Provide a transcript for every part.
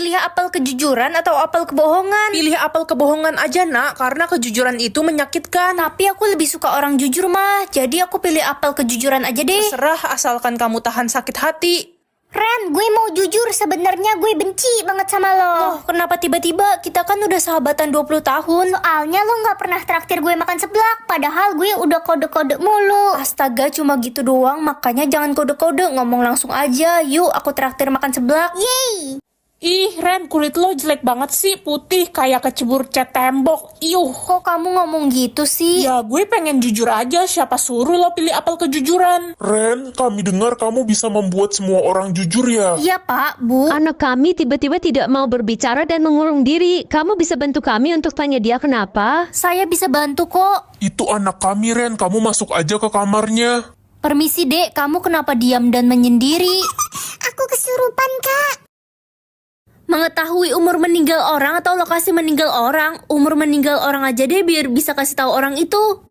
pilih apel kejujuran atau apel kebohongan? Pilih apel kebohongan aja nak, karena kejujuran itu menyakitkan. Tapi aku lebih suka orang jujur mah, jadi aku pilih apel kejujuran aja deh. Terserah asalkan kamu tahan sakit hati. Ren, gue mau jujur, sebenarnya gue benci banget sama lo. Loh, kenapa tiba-tiba? Kita kan udah sahabatan 20 tahun. Soalnya lo gak pernah traktir gue makan seblak, padahal gue udah kode-kode mulu. Astaga, cuma gitu doang, makanya jangan kode-kode, ngomong langsung aja. Yuk, aku traktir makan seblak. Yeay! Ih, Ren, kulit lo jelek banget sih, putih kayak kecebur cat tembok. Iuh. Kok kamu ngomong gitu sih? Ya, gue pengen jujur aja, siapa suruh lo pilih apel kejujuran? Ren, kami dengar kamu bisa membuat semua orang jujur ya? Iya Pak, Bu. Anak kami tiba-tiba tidak mau berbicara dan mengurung diri. Kamu bisa bantu kami untuk tanya dia kenapa? Saya bisa bantu kok. Itu anak kami, Ren. Kamu masuk aja ke kamarnya. Permisi Dek, kamu kenapa diam dan menyendiri? Aku kesurupan, Kak. Mengetahui umur meninggal orang atau lokasi meninggal orang, umur meninggal orang aja deh biar bisa kasih tahu orang itu.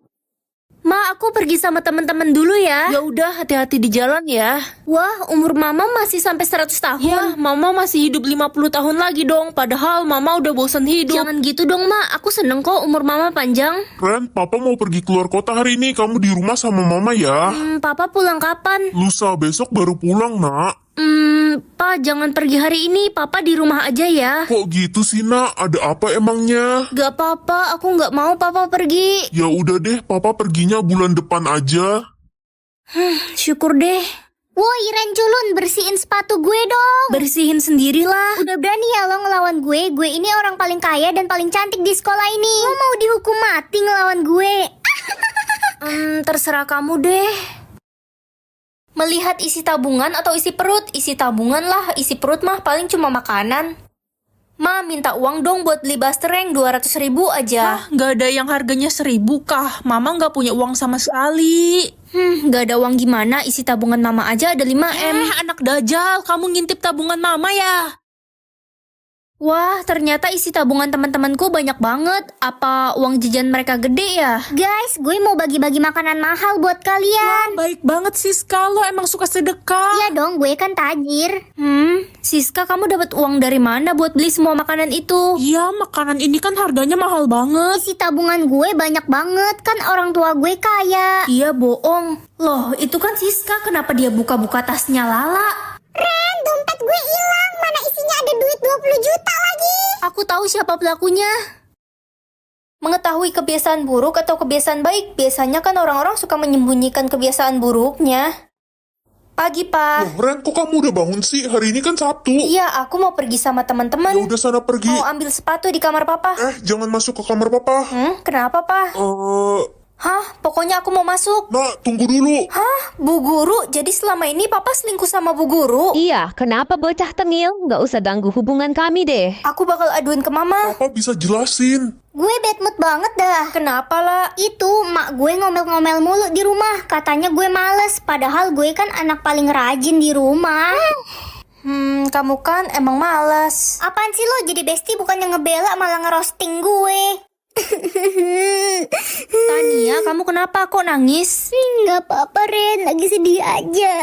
Ma, aku pergi sama teman-teman dulu ya. Ya udah, hati-hati di jalan ya. Wah, umur Mama masih sampai 100 tahun. Ya, Mama masih hidup 50 tahun lagi dong, padahal Mama udah bosan hidup. Jangan gitu dong, Ma. Aku seneng kok umur Mama panjang. Ren, Papa mau pergi keluar kota hari ini. Kamu di rumah sama Mama ya? Papa pulang kapan? Lusa, besok baru pulang, nak. Pa, jangan pergi hari ini. Papa di rumah aja ya. Kok gitu sih, nak? Ada apa emangnya? Gak apa-apa, aku gak mau Papa pergi. Ya udah deh, Papa perginya bulan depan aja. Syukur deh. Woi, Ren culun, bersihin sepatu gue dong. Bersihin sendirilah. Udah berani ya lo ngelawan gue? Gue ini orang paling kaya dan paling cantik di sekolah ini. Lo mau dihukum mati ngelawan gue? Terserah kamu deh. Melihat isi tabungan atau isi perut? Isi tabungan lah, isi perut mah paling cuma makanan. Ma, minta uang dong buat beli bastereng 200.000 aja. Gak ada yang harganya 1.000 kah? Mama gak punya uang sama sekali. Gak ada uang gimana? Isi tabungan Mama aja ada 5M. Anak dajal, kamu ngintip tabungan Mama ya? Wah, ternyata isi tabungan teman-temanku banyak banget. Apa uang jajan mereka gede ya? Guys, gue mau bagi-bagi makanan mahal buat kalian. Baik banget Siska, lo emang suka sedekah. Iya dong, gue kan tajir. Siska, kamu dapat uang dari mana buat beli semua makanan itu? Iya, makanan ini kan harganya mahal banget. Isi tabungan gue banyak banget, kan orang tua gue kaya. Iya, bohong. Loh, itu kan Siska. Kenapa dia buka-buka tasnya Lala? Ren, dompet gue hilang. Mana isinya ada duit 20 juta lagi. Aku tahu siapa pelakunya. Mengetahui kebiasaan buruk atau kebiasaan baik, biasanya kan orang-orang suka menyembunyikan kebiasaan buruknya. Pagi, Pak. Loh, Ren, kok kamu udah bangun sih? Hari ini kan Sabtu. Iya, aku mau pergi sama Ya teman-teman. udah sana pergi. Mau ambil sepatu di kamar Papa. Jangan masuk ke kamar Papa. Kenapa, Pak? Hah? Pokoknya aku mau masuk. Nak, tunggu dulu. Hah? Bu Guru? Jadi selama ini Papa selingkuh sama Bu Guru? Iya, kenapa bocah tengil? Nggak usah ganggu hubungan kami deh. Aku bakal aduin ke Mama. Papa bisa jelasin. Gue bad mood banget dah. Kenapa lah? Itu, mak gue ngomel-ngomel mulu di rumah. Katanya gue males, padahal gue kan anak paling rajin di rumah. Kamu kan emang malas. Apaan sih lo jadi bestie bukannya ngebela malah ngerosting gue? Tania, kamu kenapa kok nangis? Gak apa-apa Ren, lagi sedih aja.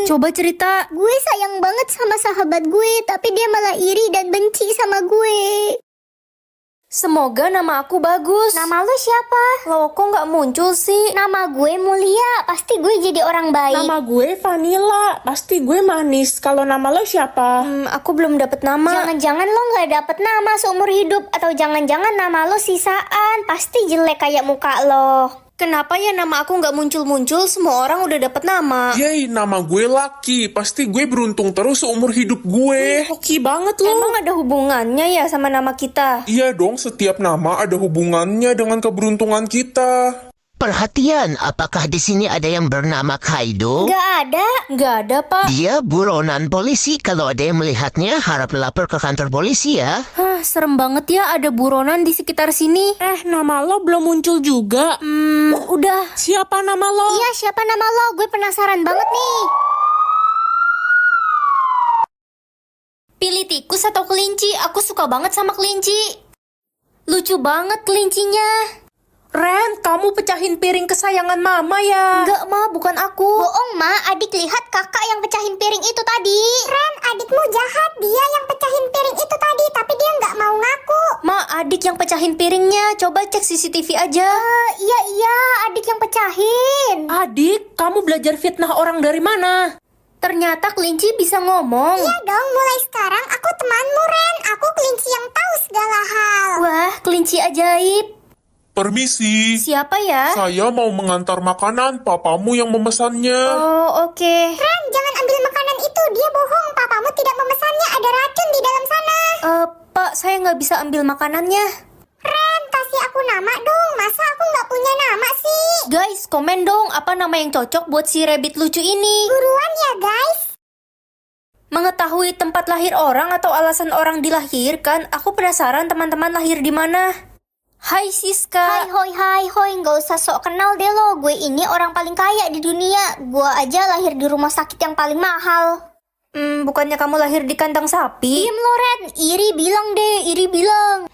Coba cerita. Gue sayang banget sama sahabat gue, tapi dia malah iri dan benci sama gue. Semoga nama aku bagus. Nama lo siapa? Loh, kok nggak muncul sih? Nama gue Mulia, pasti gue jadi orang baik. Nama gue Vanilla, pasti gue manis. Kalau nama lo siapa? Aku belum dapet nama. Jangan-jangan lo gak dapet nama seumur hidup. Atau jangan-jangan nama lo sisaan. Pasti jelek kayak muka lo. Kenapa ya nama aku nggak muncul-muncul? Semua orang udah dapet nama. Yeay, nama gue Lucky. Pasti gue beruntung terus seumur hidup gue. Hoki banget lo. Emang ada hubungannya ya sama nama kita? Iya dong, setiap nama ada hubungannya dengan keberuntungan kita. Perhatian, apakah di sini ada yang bernama Kaido? Gak ada. Nggak ada, Pak. Dia buronan polisi. Kalau ada yang melihatnya, harap lapor ke kantor polisi ya. Hah, serem banget ya ada buronan di sekitar sini. Nama lo belum muncul juga. Udah. Siapa nama lo? Iya, siapa nama lo? Gue penasaran banget nih. Pilih tikus atau kelinci? Aku suka banget sama kelinci. Lucu banget kelincinya. Ren, kamu pecahin piring kesayangan Mama ya? Enggak, Ma, bukan aku. Bohong, Ma. Adik lihat kakak yang pecahin piring itu tadi. Ren, adikmu jahat. Dia yang pecahin yang pecahin piringnya. Coba cek CCTV aja. Iya, adik yang pecahin. Adik, kamu belajar fitnah orang dari mana? Ternyata kelinci bisa ngomong. Iya dong, mulai sekarang aku temanmu, Ren. Aku kelinci yang tahu segala hal. Wah, kelinci ajaib. Permisi. Siapa ya? Saya mau mengantar makanan, papamu yang memesannya. Oh, oke. Ren, jangan ambil makanan itu. Dia bohong. Papamu tidak memesannya. Ada racun di dalam sana. Pak, saya nggak bisa ambil makanannya. Ren, kasih aku nama dong. Masa aku nggak punya nama sih? Guys, komen dong apa nama yang cocok buat si rabbit lucu ini. Buruan ya, guys. Mengetahui tempat lahir orang atau alasan orang dilahirkan, aku penasaran teman-teman lahir di mana. Hai Siska. Hai, nggak usah sok kenal deh lo. Gue ini orang paling kaya di dunia. Gue aja lahir di rumah sakit yang paling mahal. Bukannya kamu lahir di kandang sapi? Diem lo, Ren. Iri bilang.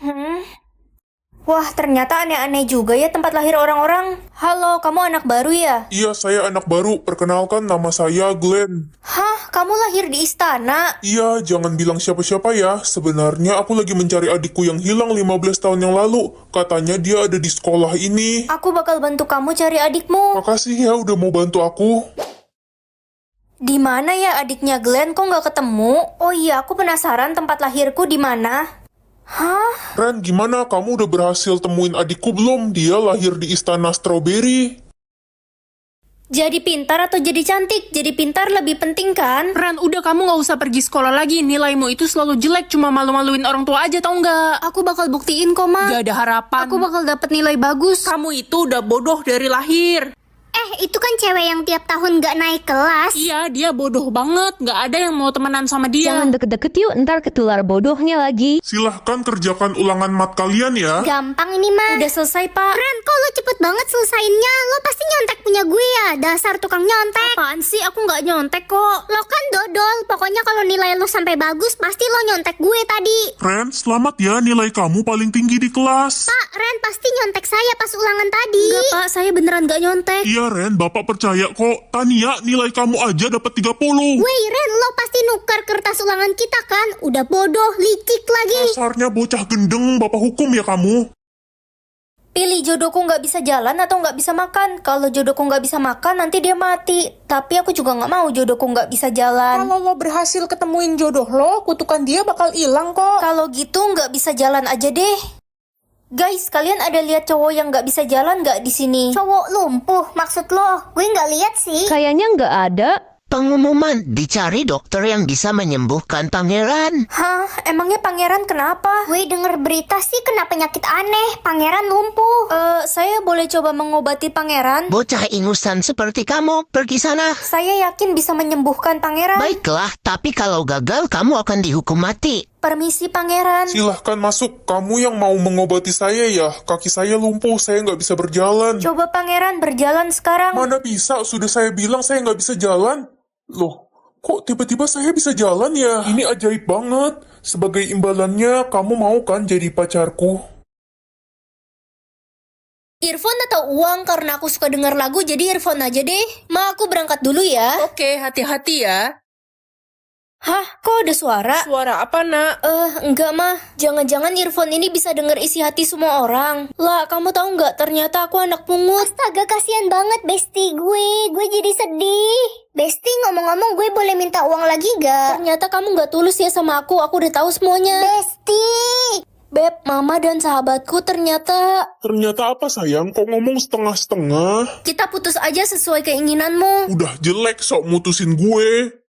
Wah, ternyata aneh-aneh juga ya tempat lahir orang-orang. Halo, kamu anak baru ya? Iya, saya anak baru. Perkenalkan, nama saya Glenn. Hah, kamu lahir di istana? Iya, jangan bilang siapa-siapa ya. Sebenarnya aku lagi mencari adikku yang hilang 15 tahun yang lalu. Katanya dia ada di sekolah ini. Aku bakal bantu kamu cari adikmu. Makasih ya udah mau bantu aku. Di mana ya adiknya Glenn? Kok nggak ketemu? Oh iya, aku penasaran tempat lahirku di mana. Hah? Ren, gimana? Kamu udah berhasil temuin adikku belum? Dia lahir di istana strawberry. Jadi pintar atau jadi cantik? Jadi pintar lebih penting kan? Ren, udah kamu nggak usah pergi sekolah lagi. Nilaimu itu selalu jelek, cuma malu-maluin orang tua aja, tau nggak? Aku bakal buktiin kok, Ma. Gak ada harapan. Aku bakal dapet nilai bagus. Kamu itu udah bodoh dari lahir. Itu kan cewek yang tiap tahun nggak naik kelas. Iya, dia bodoh banget. Gak ada yang mau temenan sama dia. Jangan deket-deket yuk, ntar ketular bodohnya lagi. Silahkan kerjakan ulangan mat kalian ya. Gampang ini mah. Udah selesai, Pak. Ren, kok lo cepet banget selesainya? Lo pasti nyontek punya gue ya. Dasar tukang nyontek. Apaan sih? Aku nggak nyontek kok. Lo kan dodol. Pokoknya kalau nilai lo sampai bagus, pasti lo nyontek gue tadi. Ren, selamat ya, nilai kamu paling tinggi di kelas. Pak, Ren pasti nyontek saya pas ulangan tadi. Enggak, Pak. Saya beneran nggak nyontek. Iya Ren, bapak percaya kok. Tania, nilai kamu aja dapat 30. Wey, Ren, lo pasti nukar kertas ulangan kita kan? Udah bodoh, licik lagi. Dasarnya bocah gendeng, bapak hukum ya kamu. Pilih jodohku nggak bisa jalan atau nggak bisa makan. Kalau jodohku nggak bisa makan, nanti dia mati. Tapi aku juga nggak mau jodohku nggak bisa jalan. Kalau lo berhasil ketemuin jodoh lo, kutukan dia bakal hilang kok. Kalau gitu nggak bisa jalan aja deh. Guys, kalian ada lihat cowok yang nggak bisa jalan nggak di sini? Cowok lumpuh, maksud lo? Gue nggak lihat sih. Kayaknya nggak ada. Pengumuman, dicari dokter yang bisa menyembuhkan pangeran. Hah, emangnya pangeran kenapa? Gue denger berita sih kena penyakit aneh. Pangeran lumpuh. Saya boleh coba mengobati pangeran? Bocah ingusan seperti kamu, pergi sana. Saya yakin bisa menyembuhkan pangeran. Baiklah, tapi kalau gagal kamu akan dihukum mati. Permisi pangeran. Silahkan masuk, kamu yang mau mengobati saya ya. Kaki saya lumpuh, saya nggak bisa berjalan. Coba pangeran berjalan sekarang. Mana bisa, sudah saya bilang saya nggak bisa jalan. Loh, kok tiba-tiba saya bisa jalan ya? Ini ajaib banget. Sebagai imbalannya, kamu mau kan jadi pacarku? Earphone atau uang? Karena aku suka denger lagu, jadi earphone aja deh. Ma, aku berangkat dulu ya. Oke, hati-hati ya. Hah, kok ada suara? Suara apa, Nak? Enggak mah. Jangan-jangan earphone ini bisa denger isi hati semua orang. Lah, kamu tahu nggak? Ternyata aku anak pungut. Astaga, kasihan banget besti gue. Gue jadi sedih. Besti, ngomong-ngomong gue boleh minta uang lagi gak? Ternyata kamu nggak tulus ya sama aku. Aku udah tahu semuanya. Besti. Beb, mama dan sahabatku ternyata... Ternyata apa sayang, kok ngomong setengah-setengah? Kita putus aja sesuai keinginanmu. Udah jelek sok mutusin gue.